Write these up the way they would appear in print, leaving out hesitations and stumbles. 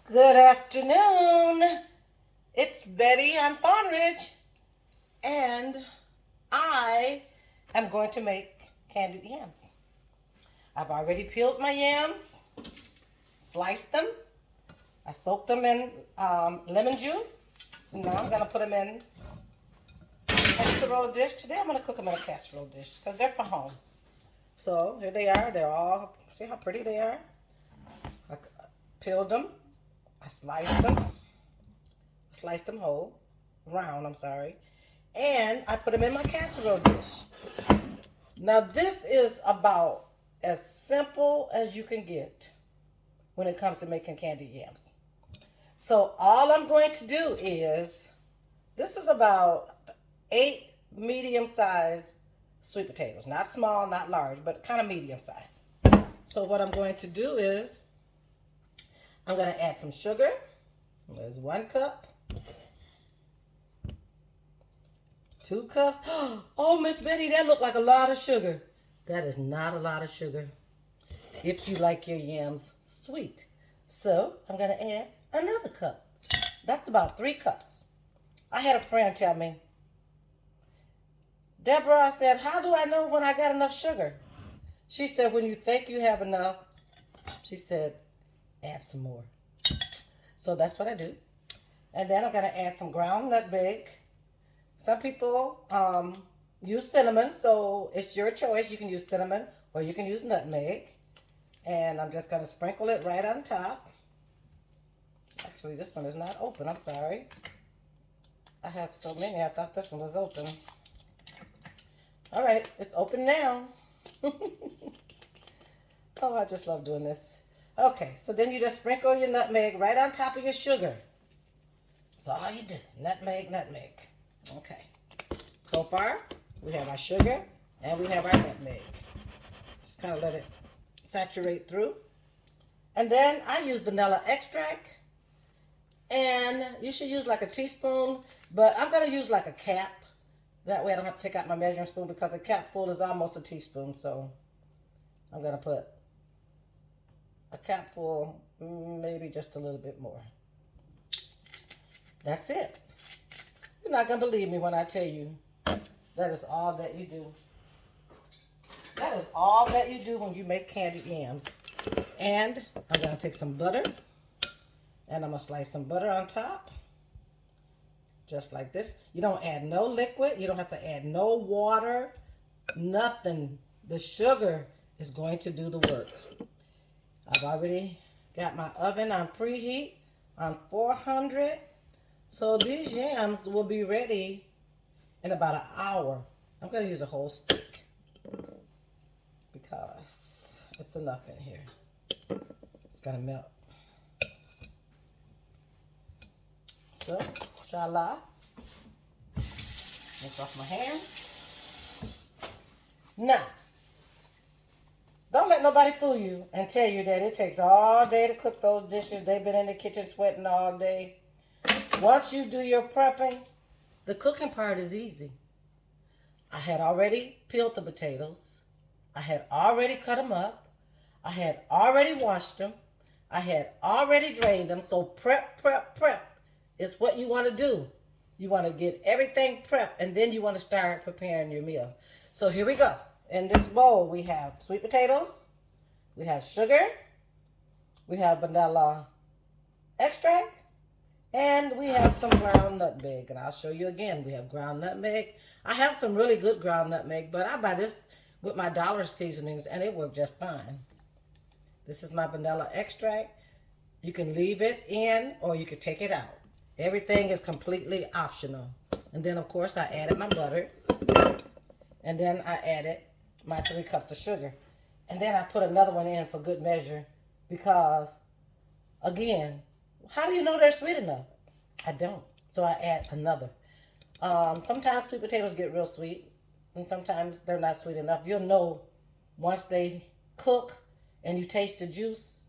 Good afternoon. It's Betty on Fawn Ridge, and I am going to make candied yams. I've already peeled my yams, sliced them. I soaked them in lemon juice. Now I'm going to put them in a casserole dish. Today I'm going to cook them in a casserole dish because they're for home. So here they are. They're all, see how pretty they are? I peeled them. I sliced them whole, round, I'm sorry, and I put them in my casserole dish. Now this is about as simple as you can get when it comes to making candied yams. So all I'm going to do is, this is about 8 medium-sized sweet potatoes. Not small, not large, but kind of medium-sized. So what I'm going to do is, I'm going to add some sugar. There's 1 cup. 2 cups. Oh, Miss Betty, that looked like a lot of sugar. That is not a lot of sugar if you like your yams sweet. So I'm going to add another cup. That's about 3 cups. I had a friend tell me, Deborah, I said, how do I know when I got enough sugar? She said, when you think you have enough, she said, add some more. So that's what I do. And then I'm going to add some ground nutmeg. Some people use cinnamon, so it's your choice. You can use cinnamon or you can use nutmeg. And I'm just going to sprinkle it right on top. Actually, this one is not open. I'm sorry. I have so many. I thought this one was open. All right, it's open now. Oh, I just love doing this. Okay, so then you just sprinkle your nutmeg right on top of your sugar. That's all you do. Nutmeg, nutmeg. Okay. So far, we have our sugar and we have our nutmeg. Just kind of let it saturate through. And then I use vanilla extract. And you should use like a teaspoon, but I'm going to use like a cap. That way I don't have to take out my measuring spoon because a cap full is almost a teaspoon. So I'm going to put a cap full, maybe just a little bit more. That's it. You're not going to believe me when I tell you that is all that you do. That is all that you do when you make candied yams. And I'm going to take some butter, and I'm going to slice some butter on top. Just like this. You don't add no liquid. You don't have to add no water. Nothing. The sugar is going to do the work. I've already got my oven on preheat on 400. So these yams will be ready in about an hour. I'm going to use a whole stick because it's enough in here. It's going to melt. So, inshallah. Rinse off my hands. Now, don't let nobody fool you and tell you that it takes all day to cook those dishes. They've been in the kitchen sweating all day. Once you do your prepping, the cooking part is easy. I had already peeled the potatoes. I had already cut them up. I had already washed them. I had already drained them. So prep is what you want to do. You want to get everything prepped, and then you want to start preparing your meal. So here we go. In this bowl, we have sweet potatoes, we have sugar, we have vanilla extract, and we have some ground nutmeg. And I'll show you again. We have ground nutmeg. I have some really good ground nutmeg, but I buy this with my dollar seasonings, and it worked just fine. This is my vanilla extract. You can leave it in, or you can take it out. Everything is completely optional. And then, of course, I added my butter. And then I added my 3 cups of sugar. And then I put another one in for good measure because, again, how do you know they're sweet enough? I don't. So I add another. Sometimes sweet potatoes get real sweet, and sometimes they're not sweet enough. You'll know once they cook and you taste the juice.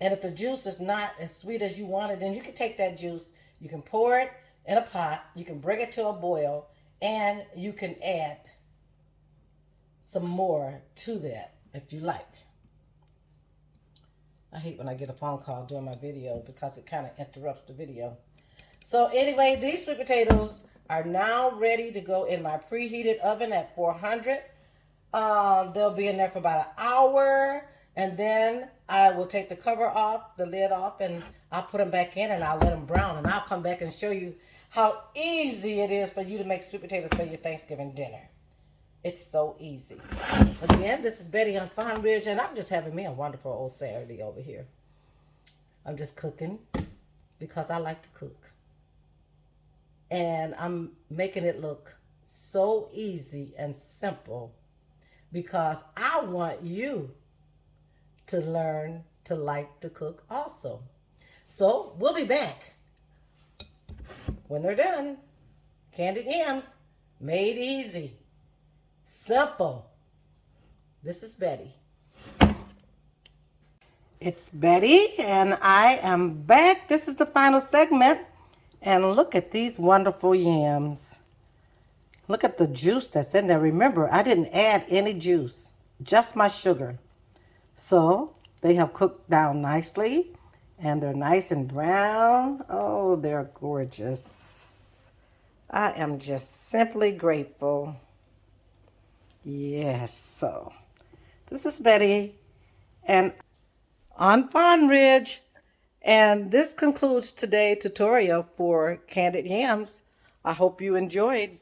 And if the juice is not as sweet as you want it, then you can take that juice, you can pour it in a pot, you can bring it to a boil, and you can add some more to that if you like. I hate when I get a phone call during my video because it kind of interrupts the video. So anyway, these sweet potatoes are now ready to go in my preheated oven at 400. They'll be in there for about an hour, and then I will take the cover off, the lid off, and I'll put them back in and I'll let them brown, and I'll come back and show you how easy it is for you to make sweet potatoes for your Thanksgiving dinner. It's so easy. Again, this is Betty on Farm Ridge, and I'm just having me a wonderful old Saturday over here. I'm just cooking because I like to cook. And I'm making it look so easy and simple because I want you to learn to like to cook also. So we'll be back when they're done. Candied yams, made easy, simple. This is Betty. It's Betty, and I am back. This is the final segment. And look at these wonderful yams. Look at the juice that's in there. Remember, I didn't add any juice, just my sugar. So they have cooked down nicely, and they're nice and brown. Oh, they're gorgeous. I am just simply grateful. Yes, so this is Betty and on Farm Ridge. And this concludes today's tutorial for Candied Yams. I hope you enjoyed